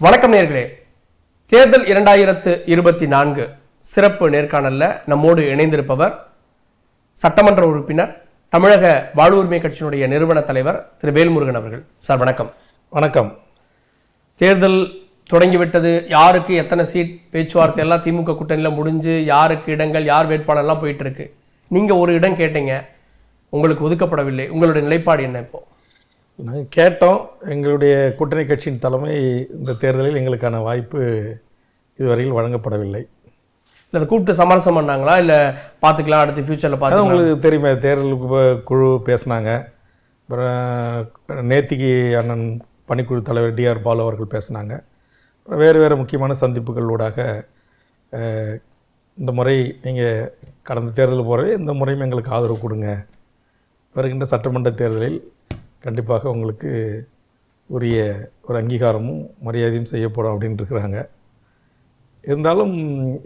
வணக்கம் நேயர்களே. தேர்தல் 2024 சிறப்பு நேர்காணல்ல நம்மோடு இணைந்திருப்பவர் சட்டமன்ற உறுப்பினர், தமிழக வாழ்வுரிமை கட்சியினுடைய நிறுவன தலைவர் திரு வேல்முருகன் அவர்கள். சார் வணக்கம். வணக்கம். தேர்தல் தொடங்கிவிட்டது. யாருக்கு எத்தனை சீட் பேச்சுவார்த்தை எல்லாம் திமுக கூட்டணியில் முடிஞ்சு யாருக்கு இடங்கள், யார் வேட்பாளர்லாம் போயிட்டு இருக்கு. நீங்க ஒரு இடம் கேட்டீங்க, உங்களுக்கு ஒதுக்கப்படவில்லை. உங்களுடைய நிலைப்பாடு என்ன? இப்போ நாங்கள் கேட்டோம். எங்களுடைய கூட்டணி கட்சியின் தலைமை இந்த தேர்தலில் எங்களுக்கான வாய்ப்பு இதுவரையில் வழங்கப்படவில்லை. இல்லை அதை கூப்பிட்டு சமரசம் பண்ணாங்களா, இல்லை பார்த்துக்கலாம் அடுத்த ஃபியூச்சரில் பார்த்து? உங்களுக்கு தெரியுமே, தேர்தல் குழு பேசினாங்க. அப்புறம் நேத்திக்கு அண்ணன் பணிக்குழு தலைவர் டிஆர் பாலு அவர்கள் பேசினாங்க. வேறு முக்கியமான சந்திப்புகளூடாக இந்த முறை நீங்கள் கடந்த தேர்தல் போகிறவே இந்த முறையும் எங்களுக்கு ஆதரவு கொடுங்க, வருகின்ற சட்டமன்ற தேர்தலில் கண்டிப்பாக உங்களுக்கு உரிய ஒரு அங்கீகாரமும் மரியாதையும் செய்யப்படும் அப்படின்னு இருக்கிறாங்க. இருந்தாலும்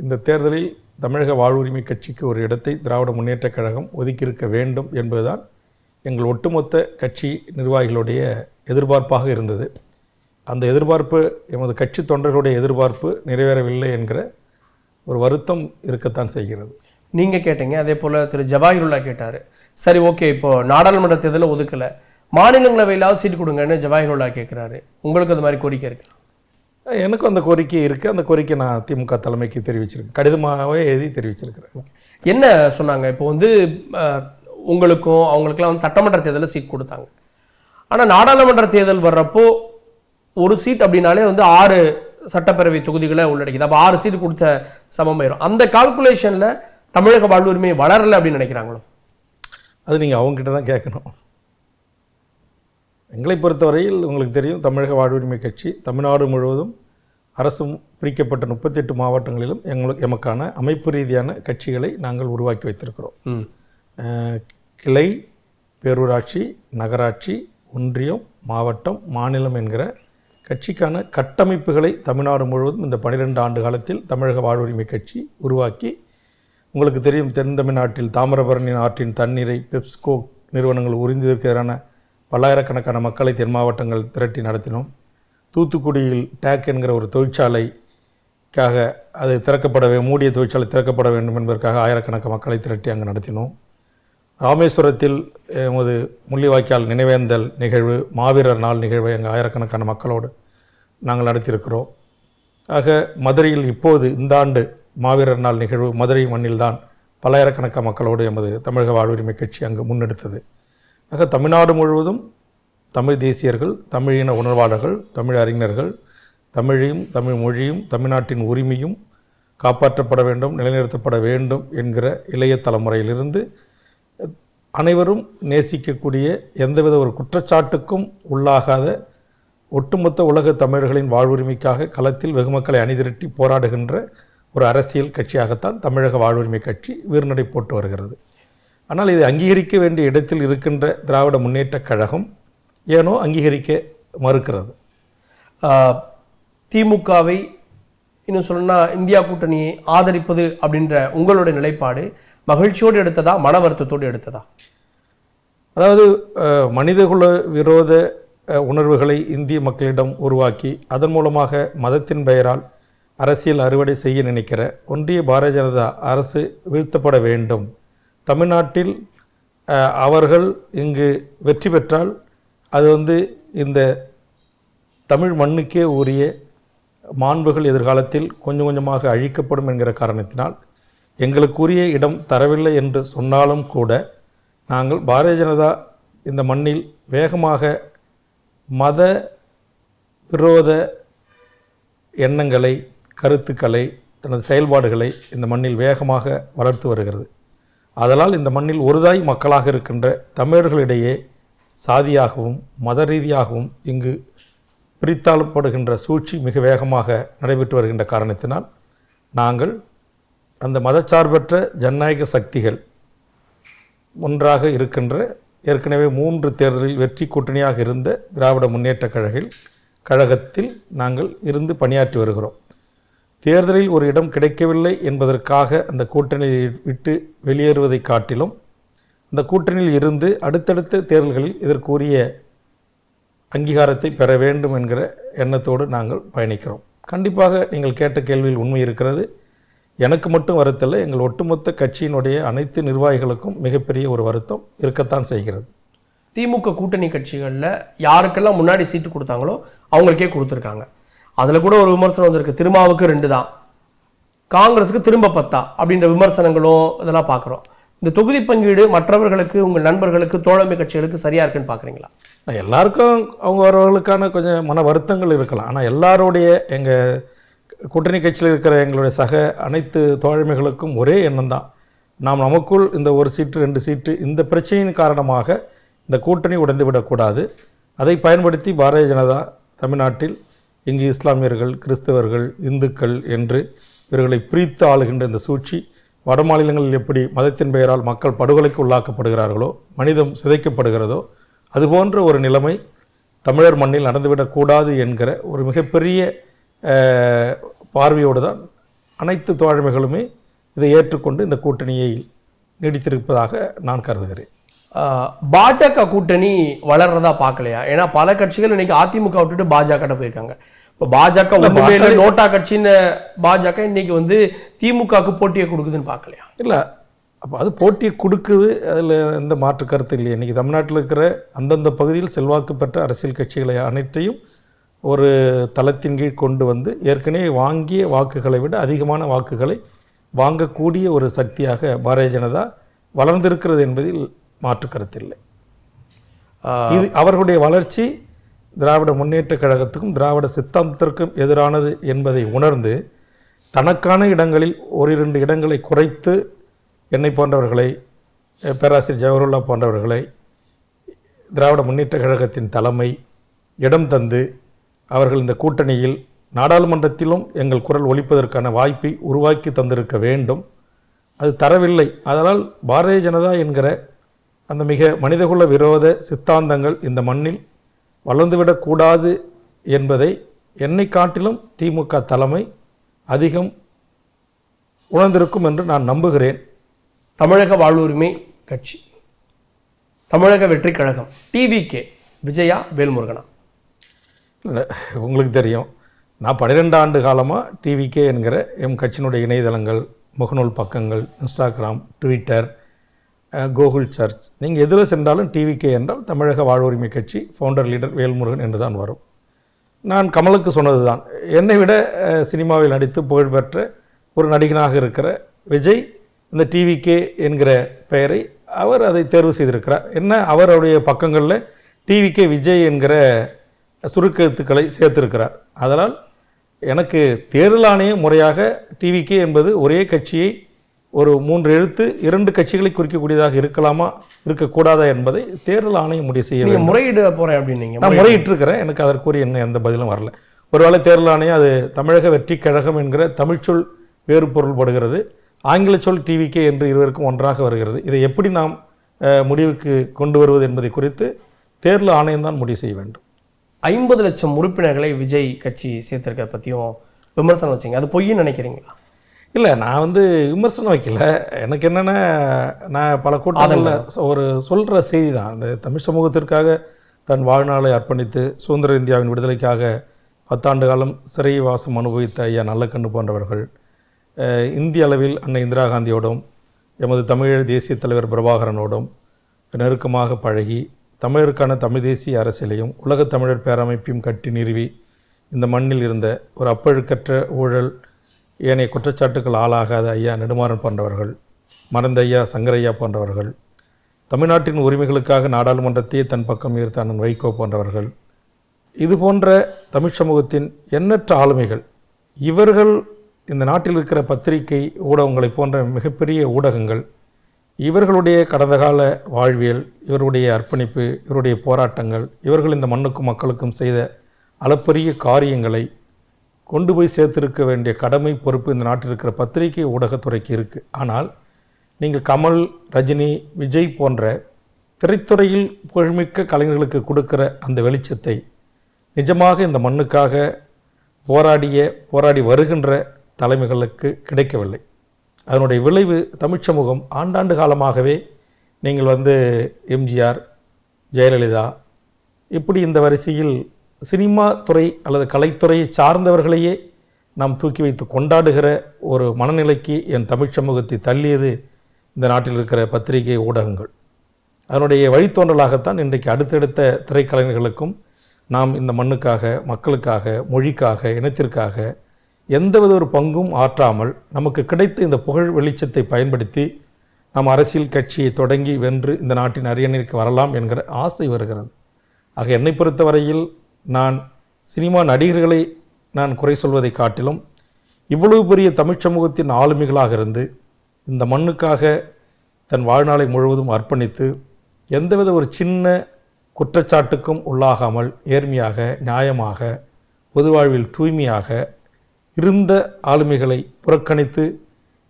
இந்த தேர்தலில் தமிழக வாழ்வுரிமை கட்சிக்கு ஒரு இடத்தை திராவிட முன்னேற்றக் கழகம் ஒதுக்கியிருக்க வேண்டும் என்பதுதான் எங்கள் ஒட்டுமொத்த கட்சி நிர்வாகிகளுடைய எதிர்பார்ப்பாக இருந்தது. அந்த எதிர்பார்ப்பு, எமது கட்சி தொண்டர்களுடைய எதிர்பார்ப்பு நிறைவேறவில்லை என்கிற ஒரு வருத்தம் இருக்கத்தான் செய்கிறது. நீங்கள் கேட்டீங்க, அதே போல் திரு ஜவாஹிருல்லா கேட்டார். சரி, ஓகே, இப்போ நாடாளுமன்ற தேர்தலில் ஒதுக்கலை, மாநிலங்களவையிலாவது சீட்டு கொடுங்கன்னு ஜவாஹிருல்லா கேட்குறாரு. உங்களுக்கு அந்த மாதிரி கோரிக்கை இருக்கு? எனக்கும் அந்த கோரிக்கை இருக்குது. அந்த கோரிக்கை நான் திமுக தலைமைக்கு தெரிவிச்சிருக்கேன், கடிதமாகவே எழுதி தெரிவிச்சிருக்கிறேன். என்ன சொன்னாங்க? இப்போ உங்களுக்கும் அவங்களுக்குலாம் சட்டமன்ற தேர்தலில் சீட் கொடுத்தாங்க. ஆனால் நாடாளுமன்ற தேர்தல் வர்றப்போ ஒரு சீட் அப்படின்னாலே 6 சட்டப்பேரவை தொகுதிகளை உள்ளடக்கிது. அப்போ 6 சீட்டு கொடுத்த சமமாயிரும். அந்த கால்குலேஷனில் தமிழக வாழ்வுரிமை வளரலை அப்படின்னு நினைக்கிறாங்களோ? அது நீங்கள் அவங்ககிட்ட தான் கேட்கணும். எங்களை பொறுத்தவரையில் உங்களுக்கு தெரியும், தமிழக வாழ்வுரிமை கட்சி தமிழ்நாடு முழுவதும் அரசும் பிரிக்கப்பட்ட 38 மாவட்டங்களிலும் எமக்கான அமைப்பு ரீதியான கட்சிகளை நாங்கள் உருவாக்கி வைத்திருக்கிறோம். கிளை, பேரூராட்சி, நகராட்சி, ஒன்றியம், மாவட்டம், மாநிலம் என்கிற கட்சிக்கான கட்டமைப்புகளை தமிழ்நாடு முழுவதும் இந்த 12 ஆண்டு காலத்தில் தமிழக வாழ்வுரிமை கட்சி உருவாக்கி, உங்களுக்கு தெரியும், தென் தமிழ்நாட்டில் தாமிரபரணி ஆற்றின் தண்ணீரை பெப்ஸ்கோ நிறுவனங்கள் உறிந்ததற்கான பல்லாயிரக்கணக்கான மக்களை தென் மாவட்டங்கள் திரட்டி நடத்தினோம். தூத்துக்குடியில் டேக் என்கிற ஒரு தொழிற்சாலைக்காக, அது மூடிய தொழிற்சாலை திறக்கப்பட வேண்டும் என்பதற்காக ஆயிரக்கணக்கான மக்களை திரட்டி அங்கே நடத்தினோம். ராமேஸ்வரத்தில் எமது முள்ளிவாய்க்கால் நினைவேந்தல் நிகழ்வு, மாவீரர் நாள் நிகழ்வை அங்கே ஆயிரக்கணக்கான மக்களோடு நாங்கள் நடத்தியிருக்கிறோம். ஆக மதுரையில் இப்போது இந்த ஆண்டு மாவீரர் நாள் நிகழ்வு மதுரை மண்ணில்தான் பல்லாயிரக்கணக்கான மக்களோடு எமது தமிழக வாழ்வுரிமை கட்சி அங்கு முன்னெடுத்தது. ஆக தமிழ்நாடு முழுவதும் தமிழ் தேசியர்கள், தமிழின உணர்வாளர்கள், தமிழ் அறிஞர்கள், தமிழையும் தமிழ் மொழியும் தமிழ்நாட்டின் உரிமையும் காப்பாற்றப்பட வேண்டும், நிலைநிறுத்தப்பட வேண்டும் என்கிற இளைய தலைமுறையிலிருந்து அனைவரும் நேசிக்கக்கூடிய, எந்தவித ஒரு குற்றச்சாட்டுக்கும் உள்ளாகாத ஒட்டுமொத்த உலக தமிழர்களின் வாழ்வுரிமைக்காக களத்தில் வெகுமக்களை அணிதிரட்டி போராடுகின்ற ஒரு அரசியல் கட்சியாகத்தான் தமிழக வாழ்வுரிமை கட்சி வீர்நடை போட்டு வருகிறது. ஆனால் இதை அங்கீகரிக்க வேண்டிய இடத்தில் இருக்கின்ற திராவிட முன்னேற்றக் கழகம் ஏனோ அங்கீகரிக்க மறுக்கிறது. திமுகவை இன்னும் சொன்னால் இந்தியா கூட்டணியை ஆதரிப்பது அப்படின்ற உங்களுடைய நிலைப்பாடு மகிழ்ச்சியோடு எடுத்ததா, மன வருத்தத்தோடு எடுத்ததா? அதாவது மனிதகுல விரோத உணர்வுகளை இந்திய மக்களிடம் உருவாக்கி அதன் மூலமாக மதத்தின் பெயரால் அரசியல் அறுவடை செய்ய நினைக்கிற ஒன்றிய பாரதிய ஜனதா அரசு வீழ்த்தப்பட வேண்டும். தமிழ்நாட்டில் அவர்கள் இங்கு வெற்றி பெற்றால் அது இந்த தமிழ் மண்ணுக்கே உரிய மாண்புகள் எதிர்காலத்தில் கொஞ்சம் கொஞ்சமாக அழிக்கப்படும் என்கிற காரணத்தினால் எங்களுக்குரிய இடம் தரவில்லை என்று சொன்னாலும் கூட நாங்கள் பாரதிய ஜனதா இந்த மண்ணில் வேகமாக மத விரோத எண்ணங்களை, கருத்துக்களை, தனது செயல்பாடுகளை இந்த மண்ணில் வேகமாக வளர்த்து வருகிறது. அதனால் இந்த மண்ணில் ஒருதாய் மக்களாக இருக்கின்ற தமிழர்களிடையே சாதியாகவும் மத ரீதியாகவும் இங்கு பிரித்தாளப்படுகின்ற சூழ்ச்சி மிக வேகமாக நடைபெற்று வருகின்ற காரணத்தினால் நாங்கள் அந்த மதச்சார்பற்ற ஜனநாயக சக்திகள் ஒன்றாக இருக்கின்ற, ஏற்கனவே 3 தேர்தலில் வெற்றி கூட்டணியாக இருந்த திராவிட முன்னேற்றக் கழகத்தில் நாங்கள் இருந்து பணியாற்றி வருகிறோம். தேர்தலில் ஒரு இடம் கிடைக்கவில்லை என்பதற்காக அந்த கூட்டணியை விட்டு வெளியேறுவதை காட்டிலும் அந்த கூட்டணியில் இருந்து அடுத்தடுத்த தேர்தல்களில் இதற்குரிய அங்கீகாரத்தை பெற வேண்டும் என்கிற எண்ணத்தோடு நாங்கள் பயணிக்கிறோம். கண்டிப்பாக நீங்கள் கேட்ட கேள்வியில் உண்மை இருக்கிறது. எனக்கு மட்டும் வருத்தல்ல, எங்கள் ஒட்டுமொத்த கட்சியினுடைய அனைத்து நிர்வாகிகளுக்கும் மிகப்பெரிய ஒரு வருத்தம் இருக்கத்தான் செய்கிறது. திமுக கூட்டணி கட்சிகளில் யாருக்கெல்லாம் முன்னாடி சீட்டு கொடுத்தாங்களோ அவங்களுக்கே கொடுத்துருக்காங்க. அதில் கூட ஒரு விமர்சனம் வந்திருக்கு, திருமாவுக்கு 2 தான், காங்கிரஸுக்கு திரும்ப 10 அப்படின்ற விமர்சனங்களும் இதெல்லாம் பார்க்குறோம். இந்த தொகுதி பங்கீடு மற்றவர்களுக்கு, உங்கள் நண்பர்களுக்கு, தோழமை கட்சிகளுக்கு சரியா இருக்குன்னு பார்க்குறீங்களா? எல்லாருக்கும் அவரவர்களுக்கான கொஞ்சம் மன வருத்தங்கள் இருக்கலாம். ஆனால் எல்லாருடைய எங்கள் கூட்டணி கட்சியில் இருக்கிற எங்களுடைய சக அனைத்து தோழமைகளுக்கும் ஒரே எண்ணம் தான். நாம் நமக்குள் இந்த 1 சீட்டு 2 சீட்டு இந்த பிரச்சனையின் காரணமாக இந்த கூட்டணி உடைந்துவிடக்கூடாது. அதை பயன்படுத்தி பாரதிய ஜனதா தமிழ்நாட்டில் இங்கு இஸ்லாமியர்கள், கிறிஸ்தவர்கள், இந்துக்கள் என்று இவர்களை பிரித்து ஆளுகின்ற இந்த சூழ்ச்சி, வட மாநிலங்களில் எப்படி மதத்தின் பெயரால் மக்கள் படுகொலைக்கு உள்ளாக்கப்படுகிறார்களோ, மனிதம் சிதைக்கப்படுகிறதோ, அதுபோன்ற ஒரு நிலைமை தமிழர் மண்ணில் நடந்துவிடக்கூடாது என்கிற ஒரு மிகப்பெரிய பார்வையோடு தான் அனைத்து தோழமைகளுமே இதை ஏற்றுக்கொண்டு இந்த கூட்டணியை நீடித்திருப்பதாக நான் கருதுகிறேன். பாஜக கூட்டணி வளர்றதா பார்க்கலையா? ஏன்னா பல கட்சிகள் இன்னைக்கு அதிமுக விட்டுட்டு பாஜக போயிருக்காங்க. இப்போ பாஜக ஒன்றுமே நோட்டா கட்சின்னு பாஜக இன்னைக்கு வந்து திமுகவுக்கு போட்டியை கொடுக்குதுன்னு பார்க்கலையா? இல்லை, அப்போ அது போட்டியை கொடுக்குது, அதில் எந்த மாற்று கருத்து இல்லை. இன்றைக்கி தமிழ்நாட்டில் இருக்கிற அந்தந்த பகுதியில் செல்வாக்கு பெற்ற அரசியல் கட்சிகளை அனைத்தையும் ஒரு தளத்தின் கீழ் கொண்டு வந்து ஏற்கனவே வாங்கிய வாக்குகளை விட அதிகமான வாக்குகளை வாங்கக்கூடிய ஒரு சக்தியாக பாரதிய ஜனதா வளர்ந்திருக்கிறது என்பதில் மாற்று கருத்தில்லை. இது அவர்களுடைய வளர்ச்சி திராவிட முன்னேற்ற கழகத்துக்கும் திராவிட சித்தாந்தத்திற்கும் எதிரானது என்பதை உணர்ந்து தனக்கான இடங்களில் 1-2 இடங்களை குறைத்து என்னை போன்றவர்களை, பேராசிரியர் ஜவஹர்லா போன்றவர்களை திராவிட முன்னேற்ற கழகத்தின் தலைமை இடம் தந்து அவர்கள் இந்த கூட்டணியில் நாடாளுமன்றத்திலும் எங்கள் குரல் ஒலிப்பதற்கான வாய்ப்பை உருவாக்கி தந்திருக்க வேண்டும். அது தரவில்லை. அதனால் பாரதிய ஜனதா என்கிற அந்த மிக மனிதகுல விரோத சித்தாந்தங்கள் இந்த மண்ணில் வளர்ந்துவிடக்கூடாது என்பதை என்னை காட்டிலும் திமுக தலைமை அதிகம் உணர்ந்திருக்கும் என்று நான் நம்புகிறேன். தமிழக வாழ்வுரிமை கட்சி, தமிழக வெற்றி கழகம், டிவிகே, விஜயா, வேல்முருகனா? இல்லை, உங்களுக்கு தெரியும், நான் 12 ஆண்டு காலமாக டிவிகே என்கிற எம் கட்சியினுடைய இணையதளங்கள், முகநூல் பக்கங்கள், இன்ஸ்டாகிராம், ட்விட்டர், கூகுள் சர்ச், நீங்கள் எதில் சென்றாலும் டிவிகே என்றால் தமிழக வாழ்வுரிமை கட்சி, ஃபவுண்டர் லீடர் வேல்முருகன் என்று தான் வரும். நான் கமலுக்கு சொன்னது தான், என்னை விட சினிமாவில் நடித்து புகழ்பெற்ற ஒரு நடிகனாக இருக்கிற விஜய் இந்த டிவிகே என்கிற பெயரை அவர் அதை தேர்வு செய்திருக்கிறார். என்ன, அவருடைய பக்கங்களில் டிவிகே விஜய் என்கிற சுருக்கெழுத்துக்களை சேர்த்திருக்கிறார். அதனால் எனக்கு தேர்தல் ஆணையம் முறையாக டிவிகே என்பது ஒரே கட்சியை ஒரு 3 எழுத்து 2 கட்சிகளை குறிக்கக்கூடியதாக இருக்கலாமா இருக்கக்கூடாதா என்பதை தேர்தல் ஆணையம் முடிவு செய்ய வேண்டும். முறையிட போகிறேன் அப்படின்னு நான் முறையிட்டிருக்கிறேன். எனக்கு அதற்குரிய எந்த பதிலும் வரல. ஒருவேளை தேர்தல் ஆணையம் அது தமிழக வெற்றி கழகம் என்கிற தமிழ்ச்சொல் வேறு பொருள்படுகிறது, ஆங்கில சொல் டிவிகே என்று இருவருக்கும் ஒன்றாக வருகிறது. இதை எப்படி நாம் முடிவுக்கு கொண்டு வருவது என்பதை குறித்து தேர்தல் ஆணையம் தான் முடிவு செய்ய வேண்டும். 50 லட்சம் உறுப்பினர்களை விஜய் கட்சி சேர்த்திருக்க பற்றியும் விமர்சனம் வச்சிங்க, அது பொய்ன்னு நினைக்கிறீங்களா? இல்லை, நான் விமர்சனம் வைக்கல. எனக்கு என்னென்னா, நான் பல கூட்டங்களில் ஒரு சொல்கிற செய்தி தான். அந்த தமிழ் சமூகத்திற்காக தன் வாழ்நாளை அர்ப்பணித்து சுதந்திர இந்தியாவின் விடுதலைக்காக 10 ஆண்டு காலம் சிறைவாசம் அனுபவித்த ஐயா நல்லக்கண்ணு போன்றவர்கள், இந்திய அளவில் அன்னை இந்திரா காந்தியோடும் எமது தமிழ் தேசிய தலைவர் பிரபாகரனோடும் நெருக்கமாக பழகி தமிழருக்கான தமிழ் தேசிய அரசியலையும் உலகத் தமிழர் பேரமைப்பையும் கட்டி நிறுவி இந்த மண்ணில் இருந்த ஒரு அப்பழுக்கற்ற ஊழல் ஏனைய குற்றச்சாட்டுகள் ஆளாகாத ஐயா நெடுமாறன் போன்றவர்கள், மறந்த ஐயா சங்கரையா போன்றவர்கள், தமிழ்நாட்டின் உரிமைகளுக்காக நாடாளுமன்றத்தையே தன் பக்கம் ஈர்த்த அண்ணன் வைகோ போன்றவர்கள், இது போன்ற தமிழ் சமூகத்தின் எண்ணற்ற ஆளுமைகள், இவர்கள் இந்த நாட்டில் இருக்கிற பத்திரிகை ஊடகங்களை போன்ற மிகப்பெரிய ஊடகங்கள், இவர்களுடைய கடந்த கால வாழ்வியல், இவருடைய அர்ப்பணிப்பு, இவருடைய போராட்டங்கள், இவர்கள் இந்த மண்ணுக்கும் மக்களுக்கும் செய்த அளப்பரிய காரியங்களை கொண்டு போய் சேர்த்திருக்க வேண்டிய கடமை பொறுப்பு இந்த நாட்டில் இருக்கிற பத்திரிகை ஊடகத்துறைக்கு இருக்குது. ஆனால் நீங்கள் கமல், ரஜினி, விஜய் போன்ற திரைத்துறையில் புகழ்மிக்க கலைஞர்களுக்கு கொடுக்கிற அந்த வெளிச்சத்தை நிஜமாக இந்த மண்ணுக்காக போராடி வருகின்ற தலைமைகளுக்கு கிடைக்கவில்லை. அதனுடைய விளைவு தமிழ் சமூகம் ஆண்டாண்டு காலமாகவே நீங்கள் எம்ஜிஆர், ஜெயலலிதா, இப்படி இந்த வரிசையில் சினிமா துறை அல்லது கலைத்துறையை சார்ந்தவர்களையே நாம் தூக்கி வைத்து கொண்டாடுகிற ஒரு மனநிலைக்கு என் தமிழ் சமூகத்தை தள்ளியது இந்த நாட்டில் இருக்கிற பத்திரிகை ஊடகங்கள். அதனுடைய வழித்தோன்றலாகத்தான் இன்றைக்கு அடுத்தடுத்த திரைக்கலைஞர்களுக்கும் நாம் இந்த மண்ணுக்காக, மக்களுக்காக, மொழிக்காக, இனத்திற்காக எந்தவித ஒரு பங்கும் ஆற்றாமல் நமக்கு கிடைத்த இந்த புகழ் வெளிச்சத்தை பயன்படுத்தி நாம் அரசியல் கட்சியை தொடங்கி வென்று இந்த நாட்டின் அரியணைக்கு வரலாம் என்கிற ஆசை வருகிறது. ஆக என்னை பொறுத்தவரையில் நான் சினிமா நடிகர்களை நான் குறை சொல்வதை காட்டிலும் இவ்வளவு பெரிய தமிழ் சமூகத்தின் ஆளுமைகளாக இருந்து இந்த மண்ணுக்காக தன் வாழ்நாளை முழுவதும் அர்ப்பணித்து எந்தவித ஒரு சின்ன குற்றச்சாட்டுக்கும் உள்ளாகாமல் ஏர்மையாக, நியாயமாக, பொது வாழ்வில் தூய்மையாக இருந்த ஆளுமைகளை புறக்கணித்து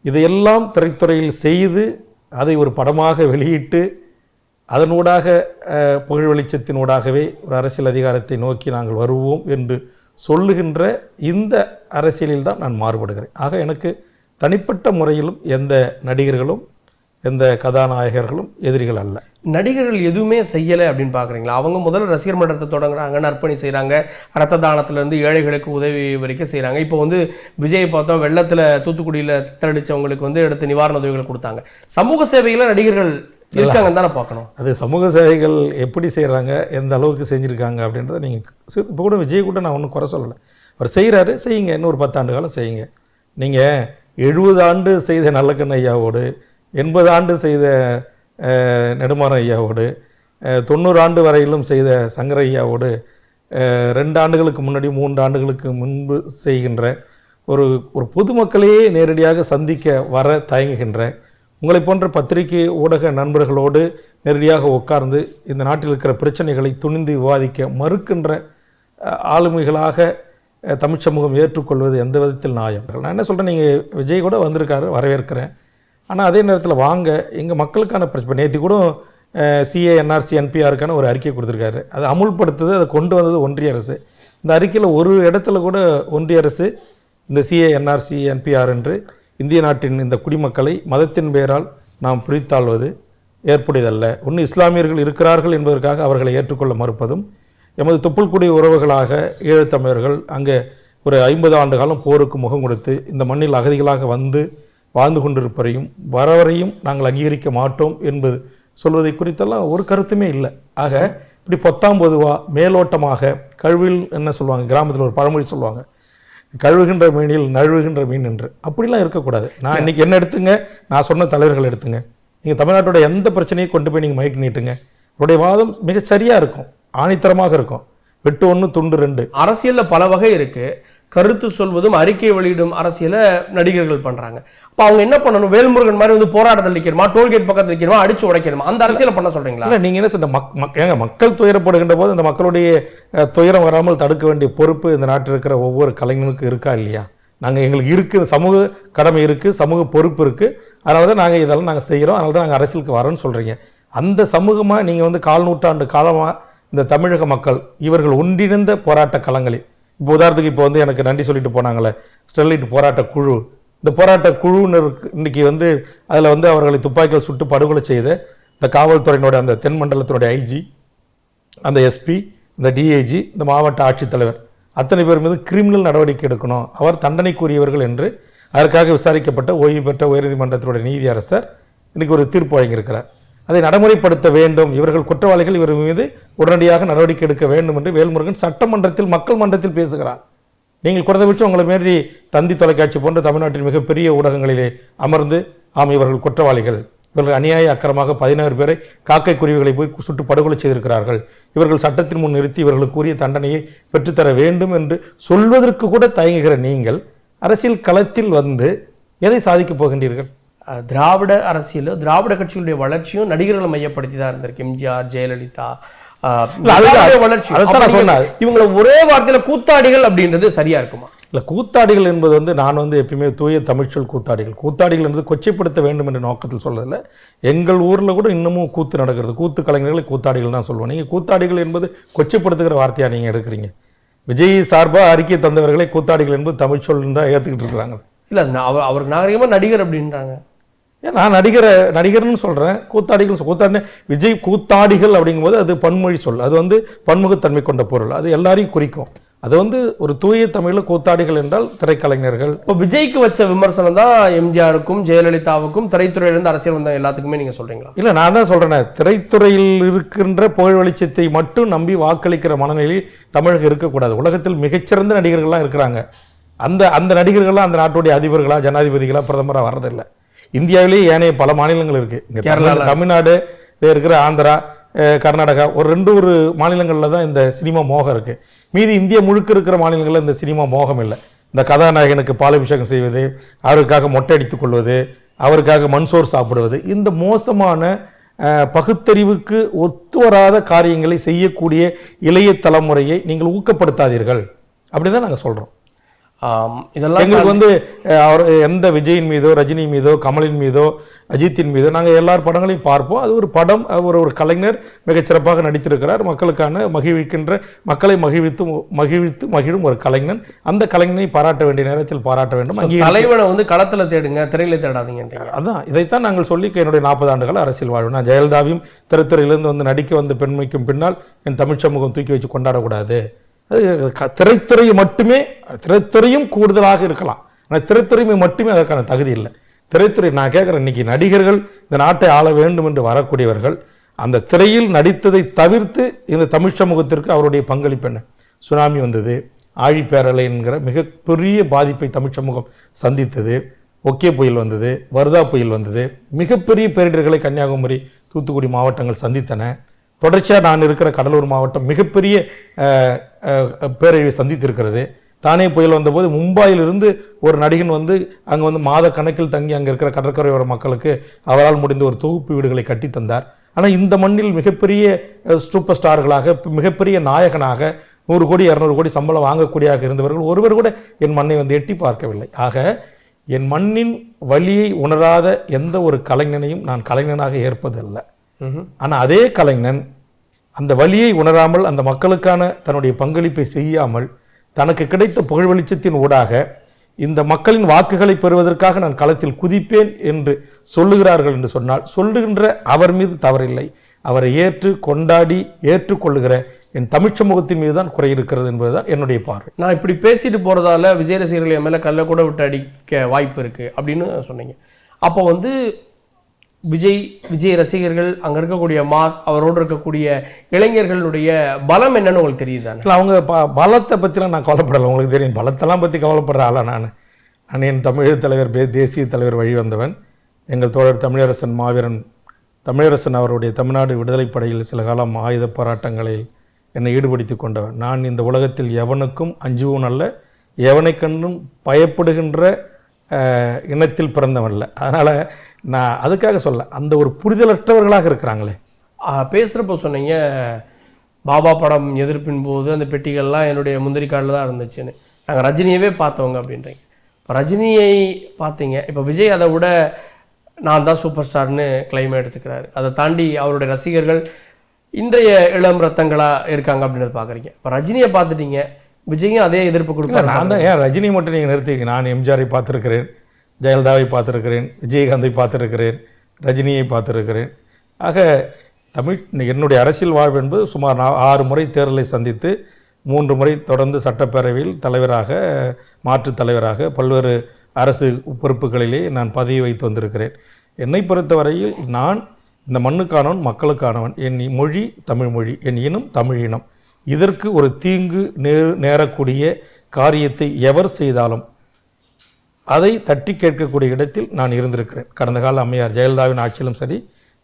இதையெல்லாம் திரைத்துறையில் செய்து அதை ஒரு படமாக வெளியிட்டு அதனூடாக புகழ் வெளிச்சத்தினூடாகவே ஒரு அரசியல் அதிகாரத்தை நோக்கி நாங்கள் வருவோம் என்று சொல்லுகின்ற இந்த அரசியலில் தான் நான் மாறுபடுகிறேன். ஆக எனக்கு தனிப்பட்ட முறையிலும் எந்த நடிகர்களும் எந்த கதாநாயகர்களும் எதிரிகள் அல்ல. நடிகர்கள் எதுவுமே செய்யலை அப்படின்னு பார்க்குறீங்களா? அவங்க முதல்ல ரசிகர் மன்றத்தை தொடங்குறாங்க, நற்பணி செய்கிறாங்க, ரத்த தானத்திலேருந்து ஏழைகளுக்கு உதவி வரைக்கும் செய்கிறாங்க. இப்போ வந்து விஜய் பார்த்தோம், வெள்ளத்தில் தூத்துக்குடியில் தத்தளிச்சவங்களுக்கு வந்து எடுத்து நிவாரண உதவிகள் கொடுத்தாங்க. சமூக சேவைகளை நடிகர்கள் இருக்காங்கன்னு தானே பார்க்கணும். அது சமூக சேவைகள் எப்படி செய்கிறாங்க, எந்த அளவுக்கு செஞ்சுருக்காங்க அப்படின்றத நீங்கள் இப்போ கூட விஜய் கூட நான் ஒன்றும் குறை சொல்லலை. அவர் செய்கிறாரு, செய்யுங்க, இன்னும் ஒரு 10 ஆண்டு காலம் செய்யுங்க. நீங்கள் 70 ஆண்டு செய்த நல்லக்கண்ண ஐயாவோடு, 80 ஆண்டு செய்த நெடுமாறன் ஐயாவோடு, 90 ஆண்டு வரையிலும் செய்த சங்கர ஐயாவோடு 2 ஆண்டுகளுக்கு முன்னாடி 3 ஆண்டுகளுக்கு முன்பு செய்கின்ற ஒரு பொதுமக்களையே நேரடியாக சந்திக்க வர தயங்குகின்ற உங்களை போன்ற பத்திரிகை ஊடக நண்பர்களோடு நேரடியாக உட்கார்ந்து இந்த நாட்டில் இருக்கிற பிரச்சனைகளை துணிந்து விவாதிக்க மறுக்கின்ற ஆளுமைகளாக தமிழ் சமூகம் ஏற்றுக்கொள்வது எந்த விதத்தில் நியாயம்? நான் என்ன சொல்கிறேன், நீங்கள் விஜய் கூட வந்திருக்காரு, வரவேற்கிறேன். ஆனால் அதே நேரத்தில் வாங்க, எங்கள் மக்களுக்கான பிரச்சனை. நேற்று கூட சிஏ, என்ஆர்சி, என்பிஆருக்கான ஒரு அறிக்கை கொடுத்துருக்காரு. அதை அமுல்படுத்துது, அதை கொண்டு வந்தது ஒன்றிய அரசு. இந்த அறிக்கையில் ஒரு இடத்துல கூட ஒன்றிய அரசு இந்த சிஏ, என்ஆர்சி, என்பிஆர் என்று இந்திய நாட்டின் இந்த குடிமக்களை மதத்தின் பெயரால் நாம் பிரித்தாள்வது ஏற்புடையதல்ல. ஒன்று இஸ்லாமியர்கள் இருக்கிறார்கள் என்பதற்காக அவர்களை ஏற்றுக்கொள்ள மறுப்பதும், எமது தொப்புள்குடி உறவுகளாக ஈழத்தமிழர்கள் அங்கே ஒரு 50 ஆண்டு காலம் போருக்கு முகம் கொடுத்து இந்த மண்ணில் அகதிகளாக வந்து வாழ்ந்து கொண்டிருப்பதையும் வரவரையும் நாங்கள் அங்கீகரிக்க மாட்டோம் என்பது சொல்வதை குறித்தெல்லாம் ஒரு கருத்துமே இல்லை. ஆக இப்படி பொத்தாம் பொதுவாக மேலோட்டமாக கழுவில் என்ன சொல்லுவாங்க, கிராமத்தில் ஒரு பழமொழி சொல்லுவாங்க, கழுவுகின்ற மீனில் நழுவுகின்ற மீன் என்று. அப்படிலாம் இருக்கக்கூடாது. நான் இன்றைக்கி என்ன எடுத்துங்க, நான் சொன்ன தலைவர்கள் எடுத்துங்க, நீங்கள் தமிழ்நாட்டோட எந்த பிரச்சனையும் கொண்டு போய் நீங்கள் மயக்கி நீட்டுங்க, அவருடைய வாதம் மிக சரியாக இருக்கும், ஆணித்தரமாக இருக்கும். வெட்டு 1 துண்டு 2. அரசியலில் பல வகை இருக்குது. கருத்து சொல்வதும் அறிக்கை வெளியிடும் அரசியலை நடிகர்கள் பண்ணுறாங்க. அப்போ அவங்க என்ன பண்ணணும்? வேல்முருகன் மாதிரி வந்து போராட்டத்தில் நிற்கணுமா, டோல்கேட் பக்கத்தில் நிற்கணுமா, அடிச்சு உடைக்கணுமா, அந்த அரசியலை பண்ண சொல்கிறீங்களா? இல்லை, நீங்கள் என்ன சொல்ற ஏங்க, மக்கள் துயரப்படுகின்ற போது இந்த மக்களுடைய துயரம் வராமல் தடுக்க வேண்டிய பொறுப்பு இந்த நாட்டில் இருக்கிற ஒவ்வொரு கலைஞனுக்கும் இருக்கா இல்லையா? எங்களுக்கு இருக்குது, சமூக கடமை இருக்குது, சமூக பொறுப்பு இருக்குது. அதனால தான் நாங்கள் இதெல்லாம் நாங்கள் செய்கிறோம், அதனால தான் நாங்கள் அரசியலுக்கு வரோன்னு சொல்கிறீங்க. அந்த சமூகமாக நீங்கள் வந்து 4 நூற்றாண்டு காலமாக இந்த தமிழக மக்கள் இவர்கள் ஒன்றிணைந்த போராட்ட களங்களில், இப்போ உதாரணத்துக்கு இப்போ வந்து எனக்கு நன்றி சொல்லிட்டு போனாங்களே ஸ்டெர்லைட் போராட்ட குழு, இந்த போராட்ட குழுவினருக்கு இன்றைக்கி வந்து அதில் வந்து அவர்களை துப்பாக்கிகள் சுட்டு படுகொலை செய்த இந்த காவல்துறையினுடைய அந்த தென் மண்டலத்தினுடைய ஐஜி, அந்த எஸ்பி, இந்த டிஐஜி, இந்த மாவட்ட ஆட்சித்தலைவர் அத்தனை பேர் மீது கிரிமினல் நடவடிக்கை எடுக்கணும், அவர் தண்டனைக்குரியவர்கள் என்று அதற்காக விசாரிக்கப்பட்ட ஓய்வு பெற்ற உயர்நீதிமன்றத்தினுடைய நீதியரசர் இன்றைக்கி ஒரு தீர்ப்பு வழங்கியிருக்கிறார். அதை நடைமுறைப்படுத்த வேண்டும், இவர்கள் குற்றவாளிகள், இவர் மீது உடனடியாக நடவடிக்கை எடுக்க வேண்டும் என்று வேல்முருகன் சட்டமன்றத்தில், மக்கள் மன்றத்தில் பேசுகிறார். நீங்கள் குறைந்தபட்சம் உங்களை மாரி தந்தி தொலைக்காட்சி போன்ற தமிழ்நாட்டின் மிகப்பெரிய ஊடகங்களிலே அமர்ந்து, ஆம் இவர்கள் குற்றவாளிகள், இவர்கள் அநியாய அக்கிரமாக 16 பேரை காக்கை குருவிகளை போய் சுட்டு படுகொலை செய்திருக்கிறார்கள், இவர்கள் சட்டத்தின் முன் நிறுத்தி இவர்களுக்குரிய தண்டனையை பெற்றுத்தர வேண்டும் என்று சொல்வதற்கு கூட தயங்குகிற நீங்கள் அரசியல் களத்தில் வந்து எதை சாதிக்கப் போகின்றீர்கள்? திராவிட அரசியல், திராவிட கட்சிகளுடைய வளர்ச்சியும் நடிகர்களை மையப்படுத்தி தான் இருந்திருக்கு. எம்ஜிஆர், ஜெயலலிதா, வளர்ச்சி. இவங்களை ஒரே வார்த்தையில கூத்தாடிகள் அப்படின்றது சரியா இருக்குமா? இல்லை, கூத்தாடிகள் என்பது வந்து நான் வந்து எப்பயுமே தூய தமிழ்ச்சொல் கூத்தாடிகள். கூத்தாடிகள் என்பது கொச்சைப்படுத்த வேண்டும் என்ற நோக்கத்தில் சொல்றதில்லை. எங்கள் ஊரில் கூட இன்னமும் கூத்து நடக்கிறது. கூத்து கலைஞர்களை கூத்தாடிகள் தான் சொல்லுவோம். நீங்கள் கூத்தாடிகள் என்பது கொச்சைப்படுத்துகிற வார்த்தையாக நீங்கள் எடுக்கிறீங்க. விஜய் சார்பாக அறிக்கை தந்தவர்களை கூத்தாடிகள் என்பது தமிழ்ச்சொல் தான் ஏற்றுக்கிட்டு இருக்கிறாங்க. இல்லை, அவருக்கு நாகரிகமாக நடிகர் அப்படின்றாங்க. நான் நடிகர்னு சொல்கிறேன், கூத்தாடிகள் விஜய் கூத்தாடிகள் அப்படிங்கும்போது அது பன்மொழி சொல், அது வந்து பன்முகத்தன்மை கொண்ட பொருள், அது எல்லாரையும் குறிக்கும். அது வந்து ஒரு தூய தமிழில் கூத்தாடிகள் என்றால் திரைக்கலைஞர்கள். இப்போ விஜய்க்கு வச்ச விமர்சனம் தான் எம்ஜிஆருக்கும் ஜெயலலிதாவுக்கும் திரைத்துறையிலிருந்து அரசியல் வந்த எல்லாத்துக்குமே நீங்கள் சொல்கிறீங்களா? இல்லை, நான் தான் சொல்கிறேன், திரைத்துறையில் இருக்கின்ற புகழ் வெளிச்சத்தை மட்டும் நம்பி வாக்களிக்கிற மனநிலையில் தமிழகம் இருக்கக்கூடாது. உலகத்தில் மிகச்சிறந்த நடிகர்கள்லாம் இருக்கிறாங்க. அந்த நடிகர்கள்லாம் அந்த நாட்டுடைய அதிபர்களா, ஜனாதிபதிகளா, பிரதமராக வர்றதில்லை. இந்தியாவிலேயே ஏனைய பல மாநிலங்கள் இருக்குது. இங்கே தமிழ்நாடு இருக்கிற ஆந்திரா, கர்நாடகா, ஒரு 2 மாநிலங்களில் தான் இந்த சினிமா மோகம் இருக்குது. மீதி இந்தியா முழுக்க இருக்கிற மாநிலங்களில் இந்த சினிமா மோகம் இல்லை. இந்த கதாநாயகனுக்கு பாலாபிஷேகம் செய்வது, அவருக்காக மொட்டை அடித்துக் கொள்வது, அவருக்காக மண்சோறு சாப்பிடுவது, இந்த மோசமான பகுத்தறிவுக்கு ஒத்து வராத காரியங்களை செய்யக்கூடிய இளைய தலைமுறையை நீங்கள் ஊக்கப்படுத்தாதீர்கள் அப்படின்னு தான் நாங்கள் சொல்கிறோம். இதெல்லாம் எங்களுக்கு வந்து அவர் எந்த விஜயின் மீதோ, ரஜினி மீதோ, கமலின் மீதோ, அஜித்தின் மீதோ நாங்கள் எல்லார் படங்களையும் பார்ப்போம். அது ஒரு படம், ஒரு கலைஞர் மிகச்சிறப்பாக நடித்திருக்கிறார், மக்களுக்கான மக்களை மகிழும் ஒரு கலைஞன். அந்த கலைஞனை பாராட்ட வேண்டிய நேரத்தில் பாராட்ட வேண்டும். தலைவனை வந்து களத்தில் தேடுங்க, திரையில தேடாதீங்க. அதான் இதைத்தான் நாங்கள் சொல்லி என்னுடைய 40 ஆண்டுகள் அரசியல் வாழ்வு. நான் ஜெயலலிதாவையும் திரைத்துறையிலிருந்து வந்து நடிக்க வந்த பெண்மைக்கும் பின்னால் என் தமிழ் சமூகம் தூக்கி வச்சு கொண்டாடக்கூடாது. அது திரைத்துறை மட்டுமே, திரைத்துறையும் கூடுதலாக இருக்கலாம், ஆனால் திரைத்துறைமை மட்டுமே அதற்கான தகுதி இல்லை. திரைத்துறை நான் கேட்குறேன், இன்னைக்கு நடிகர்கள் இந்த நாட்டை ஆள வேண்டும் என்று வரக்கூடியவர்கள் அந்த திரையில் நடித்ததை தவிர்த்து இந்த தமிழ் சமூகத்திற்கு அவருடைய பங்களிப்பு என்ன? சுனாமி வந்தது, ஆழிப்பேரலை என்கிற மிகப்பெரிய பாதிப்பை தமிழ் சமூகம் சந்தித்தது, ஒக்கே புயல் வந்தது, வர்தா புயல் வந்தது, மிகப்பெரிய பேரிடர்களை கன்னியாகுமரி, தூத்துக்குடி மாவட்டங்கள் சந்தித்தன. தொடர்ச்சியாக நான் இருக்கிற கடலூர் மாவட்டம் மிகப்பெரிய பேரழிவை சந்தித்திருக்கிறது. தானே புயல் வந்தபோது மும்பாயிலிருந்து ஒரு நடிகன் வந்து அங்கே வந்து மாத கணக்கில் தங்கி அங்கே இருக்கிற கடற்கரையோர மக்களுக்கு அவரால் முடிந்த ஒரு தொகுப்பு வீடுகளை கட்டி தந்தார். ஆனால் இந்த மண்ணில் மிகப்பெரிய சூப்பர் ஸ்டார்களாக, மிகப்பெரிய நாயகனாக 100 கோடி 200 கோடி சம்பளம் வாங்கக்கூடியதாக இருந்தவர்கள் ஒருவர் கூட என் மண்ணை வந்து எட்டி பார்க்கவில்லை. ஆக என் மண்ணின் வலியை உணராத எந்த ஒரு கலைஞனையும் நான் கலைஞனாக ஏற்பதல்ல. ஆனால் அதே கலைஞன் அந்த வலியை உணராமல், அந்த மக்களுக்கான தன்னுடைய பங்களிப்பை செய்யாமல், தனக்கு கிடைத்த புகழ் வெளிச்சத்தின் ஊடாக இந்த மக்களின் வாக்குகளை பெறுவதற்காக நான் களத்தில் குதிப்பேன் என்று சொல்லுகிறார்கள் என்று சொன்னால், சொல்லுகின்ற அவர் மீது தவறில்லை. அவரை கொண்டாடி ஏற்றுக்கொள்ளுகிற என் தமிழ் சமூகத்தின் மீது தான் குறை இருக்கிறது என்பதுதான் என்னுடைய பார்வை. நான் இப்படி பேசிட்டு போறதால விஜய் ரசிகர்கள் என் மேல கல்ல கூட விட்டு அடிக்க வாய்ப்பு இருக்கு அப்படின்னு சொன்னீங்க. அப்போ வந்து விஜய் ரசிகர்கள், அங்கே இருக்கக்கூடிய அவரோடு இருக்கக்கூடிய இளைஞர்களுடைய பலம் என்னன்னு உங்களுக்கு தெரியுதானே? இல்லை, அவங்க பலத்தை பற்றிலாம் நான் கவலைப்படலை. உங்களுக்கு தெரியும், பலத்தெல்லாம் பற்றி கவலைப்படுற ஆளா நான் என் தமிழக தலைவர், தேசிய தலைவர் வழி வந்தவன். எங்கள் தோழர் தமிழரசன், மாவீரன் தமிழரசன் அவருடைய தமிழ்நாடு விடுதலை படையில் சில காலம் ஆயுத போராட்டங்களில் என்னை ஈடுபடுத்தி கொண்டவன். நான் இந்த உலகத்தில் எவனுக்கும் அஞ்சுவன் அல்ல, எவனை கண்டும் பயப்படுகின்ற இனத்தில் பிறந்தவன்ல. அதனால் நான் அதுக்காக சொல்ல, அந்த ஒரு புரிதலற்றவர்களாக இருக்கிறாங்களே. பேசுகிறப்போ சொன்னீங்க, பாபா படம் எதிர்ப்பின் போது அந்த பெட்டிகள்லாம் என்னுடைய முந்திரி கார்டில் தான் இருந்துச்சுன்னு. நாங்கள் ரஜினியவே பார்த்தவங்க அப்படின்றீங்க. இப்போ ரஜினியை பார்த்தீங்க, இப்போ விஜய் அதை விட நான் தான் சூப்பர் ஸ்டார்னு கிளைம் எடுத்துக்கிறாரு. அதை தாண்டி அவருடைய ரசிகர்கள் இன்றைய இளம் ரத்தங்களாக இருக்காங்க அப்படின்றத பார்க்குறீங்க. இப்போ ரஜினியை பார்த்துட்டீங்க, விஜயும் அதே எதிர்ப்பு கொடுப்பாரு. நான் தான் ஏன் ரஜினி மட்டும் நீங்கள் நிறுத்திங்க? நான் எம்ஜிஆரை பார்த்துருக்கிறேன், ஜெயலலிதாவை பார்த்துருக்கிறேன், விஜயகாந்தை பார்த்துருக்கிறேன், ரஜினியை பார்த்துருக்கிறேன். ஆக என்னுடைய அரசியல் வாழ்வு என்பது சுமார் 6 முறை தேர்தலை சந்தித்து 3 முறை தொடர்ந்து சட்டப்பேரவையில் தலைவராக, மாற்றுத் தலைவராக, பல்வேறு அரசு பொறுப்புகளிலே நான் பதவி வைத்து வந்திருக்கிறேன். என்னை பொறுத்தவரையில் நான் இந்த மண்ணுக்கானவன், மக்களுக்கானவன். என் மொழி தமிழ் மொழி, என் இனம் தமிழ் இனம். இதற்கு ஒரு தீங்கு நேரக்கூடிய காரியத்தை எவர் செய்தாலும் அதை தட்டி கேட்கக்கூடிய இடத்தில் நான் இருந்திருக்கிறேன். கடந்த கால அம்மையார் ஜெயலலிதாவின் ஆட்சியிலும் சரி,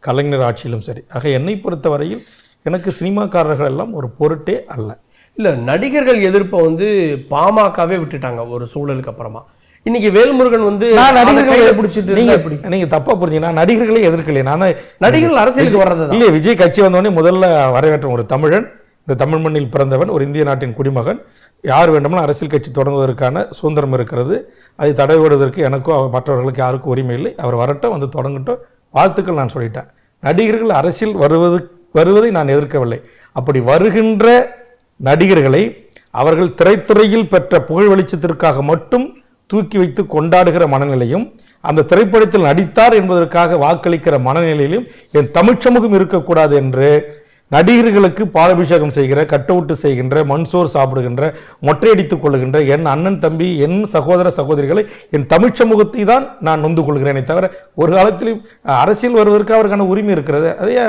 கலைஞர் ஆட்சியிலும் சரி. ஆக என்னை பொறுத்தவரையில் எனக்கு சினிமாக்காரர்கள் எல்லாம் ஒரு பொருட்டே அல்ல. இல்லை, நடிகர்கள் எதிர்ப்பை வந்து பாமகவே விட்டுட்டாங்க ஒரு சூழலுக்கு அப்புறமா. இன்னைக்கு வேல்முருகன் வந்து நடிகர்களை பிடிச்சிட்டு நீங்க தப்பா புரிஞ்சீங்கன்னா, நடிகர்களே எதிர்க்கலையே. நான் நடிகர்கள் அரசியலுக்கு வர்றது இல்லையே. விஜய் கட்சி வந்தோடனே முதல்ல வரவேற்ற ஒரு தமிழன், இந்த தமிழ் மண்ணில் பிறந்தவன், ஒரு இந்திய நாட்டின் குடிமகன். யார் வேண்டுமானால் அரசியல் கட்சி தொடங்குவதற்கான சுதந்திரம் இருக்கிறது. அதை தடைவிடுவதற்கு எனக்கோ மற்றவர்களுக்கு யாருக்கும் உரிமை இல்லை. அவர் வரட்டும், வந்து தொடங்கட்டும், வாழ்த்துக்கள் நான் சொல்லிட்டேன். நடிகர்கள் அரசியல் வருவதை நான் எதிர்க்கவில்லை. அப்படி வருகின்ற நடிகர்களை அவர்கள் திரைத்துறையில் பெற்ற புகழ் வெளிச்சத்திற்காக மட்டும் தூக்கி வைத்து கொண்டாடுகிற மனநிலையும், அந்த திரைப்படத்தில் நடித்தார் என்பதற்காக வாக்களிக்கிற மனநிலையிலும் என் தமிழ் சமூகம் இருக்கக்கூடாது என்று நடிகர்களுக்கு பாலாபிஷேகம் செய்கிற, கட்டவுட்டு செய்கின்ற, மண்சோர் சாப்பிடுகின்ற, மொட்டையடித்துக் கொள்ளுகின்ற என் அண்ணன் தம்பி, என் சகோதர சகோதரிகளை, என் தமிழ் சமூகத்தை தான் நான் நொந்து கொள்கிறேனே தவிர, ஒரு காலத்திலும் அரசியல் வருவதற்கு அவருக்கான உரிமை இருக்கிறது. அதையே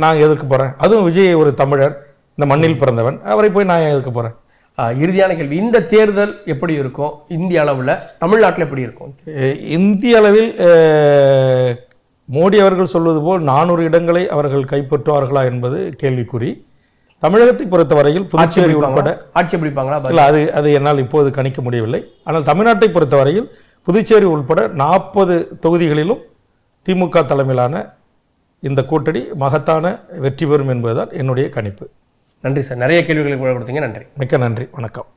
நான் எதிர்க்க போகிறேன். அதுவும் விஜய் ஒரு தமிழர், இந்த மண்ணில் பிறந்தவன், அவரை போய் நான் எதிர்க்க போகிறேன். இறுதியான கேள்வி, இந்த தேர்தல் எப்படி இருக்கும் இந்திய அளவில், தமிழ்நாட்டில் எப்படி இருக்கும்? இந்திய அளவில் மோடி அவர்கள் சொல்வது போல் 400 இடங்களை அவர்கள் கைப்பற்றுவார்களா என்பது கேள்விக்குறி. தமிழகத்தை பொறுத்தவரையில் புதுச்சேரி உட்பட ஆட்சி பிடிப்பாங்களா? இல்லை, அது என்னால் இப்போது கணிக்க முடியவில்லை. ஆனால் தமிழ்நாட்டை பொறுத்தவரையில் புதுச்சேரி உட்பட 40 தொகுதிகளிலும் திமுக தலைமையிலான இந்த கூட்டணி மகத்தான வெற்றி பெறும் என்பதுதான் என்னுடைய கணிப்பு. நன்றி சார், நிறைய கேள்விகளுக்கு கொடுத்தீங்க. நன்றி. மிக்க நன்றி. வணக்கம்.